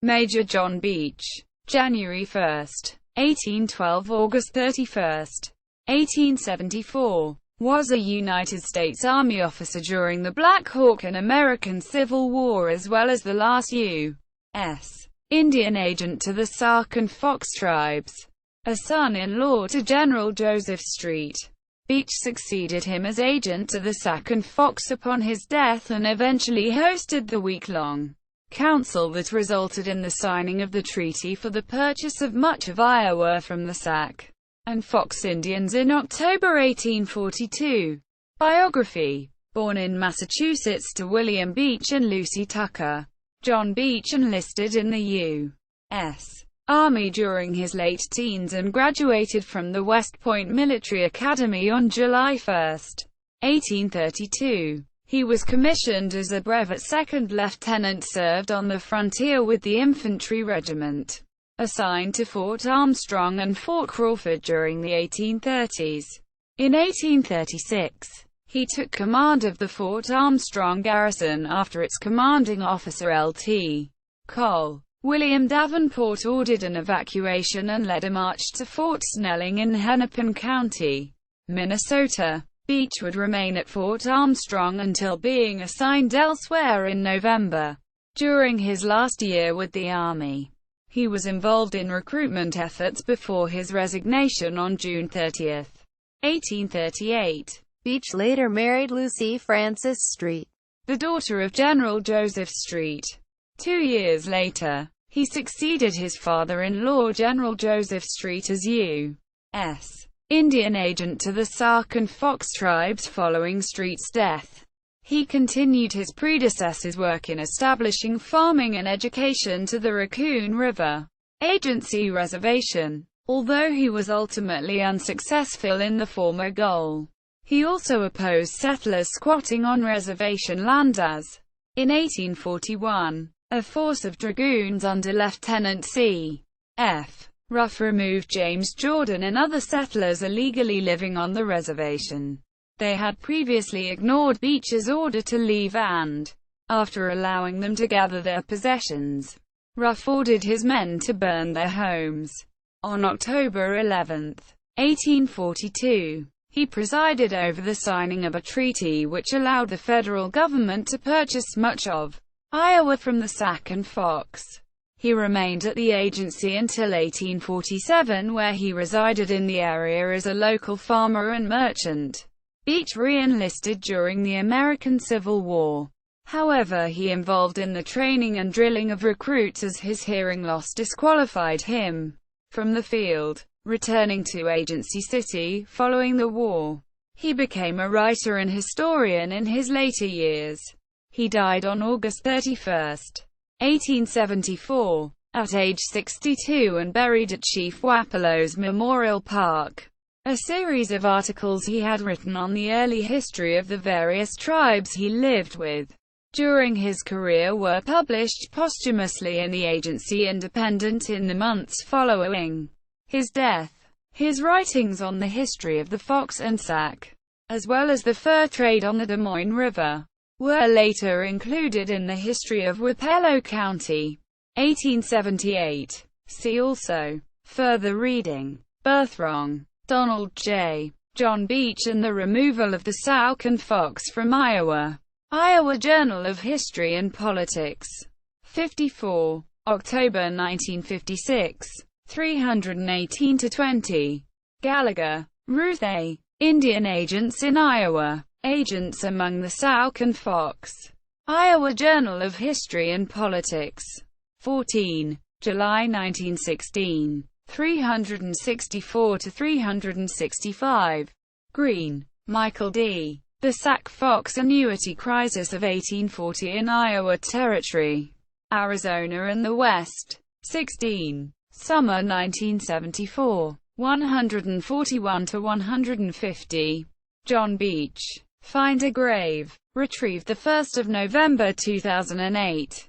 Major John Beach, January 1, 1812 – August 31, 1874, was a United States Army officer during the Black Hawk and American Civil War, as well as the last U.S. Indian agent to the Sac and Fox tribes. A son-in-law to General Joseph Street, Beach succeeded him as agent to the Sac and Fox upon his death and eventually hosted the week-long council that resulted in the signing of the treaty for the purchase of much of Iowa from the Sac and Fox Indians in October 1842. Biography. Born in Massachusetts to William Beach and Lucy Tucker, John Beach enlisted in the U.S. Army during his late teens and graduated from the West Point Military Academy on July 1, 1832. He was commissioned as a brevet second lieutenant, served on the frontier with the infantry regiment assigned to Fort Armstrong and Fort Crawford during the 1830s. In 1836, he took command of the Fort Armstrong garrison after its commanding officer Lt. Col. William Davenport ordered an evacuation and led a march to Fort Snelling in Hennepin County, Minnesota. Beach would remain at Fort Armstrong until being assigned elsewhere in November. During his last year with the Army, he was involved in recruitment efforts before his resignation on June 30, 1838. Beach later married Lucy Frances Street, the daughter of General Joseph Street. 2 years later, he succeeded his father-in-law General Joseph Street as U.S. Indian agent to the Sac and Fox tribes following Street's death. He continued his predecessor's work in establishing farming and education to the Raccoon River Agency Reservation, although he was ultimately unsuccessful in the former goal. He also opposed settlers squatting on reservation lands as, in 1841, a force of dragoons under Lieutenant C.F. Ruff removed James Jordan and other settlers illegally living on the reservation. They had previously ignored Beach's order to leave and, after allowing them to gather their possessions, Ruff ordered his men to burn their homes. On October 11, 1842, he presided over the signing of a treaty which allowed the federal government to purchase much of Iowa from the Sac and Fox. He remained at the agency until 1847, where he resided in the area as a local farmer and merchant. Beach re-enlisted during the American Civil War. However, he involved in the training and drilling of recruits as his hearing loss disqualified him from the field. Returning to Agency City following the war, he became a writer and historian in his later years. He died on August 31, 1874, at age 62 and buried at Chief Wapello's Memorial Park. A series of articles he had written on the early history of the various tribes he lived with during his career were published posthumously in the Agency Independent in the months following his death. His writings on the history of the Fox and Sac, as well as the fur trade on the Des Moines River, were later included in the History of Wapello County, 1878. See also. Further reading. Birthrong, Donald J. John Beach and the Removal of the Sac and Fox from Iowa. Iowa Journal of History and Politics. 54. October 1956. 318-20. Gallagher, Ruth A. Indian Agents in Iowa. Agents among the Sac and Fox. Iowa Journal of History and Politics. 14. July 1916. 364-365. Green, Michael D. The Sac-Fox Annuity Crisis of 1840 in Iowa Territory, Arizona and the West. 16. Summer 1974. 141-150. John Beach. Find a Grave. Retrieved 1 November 2008.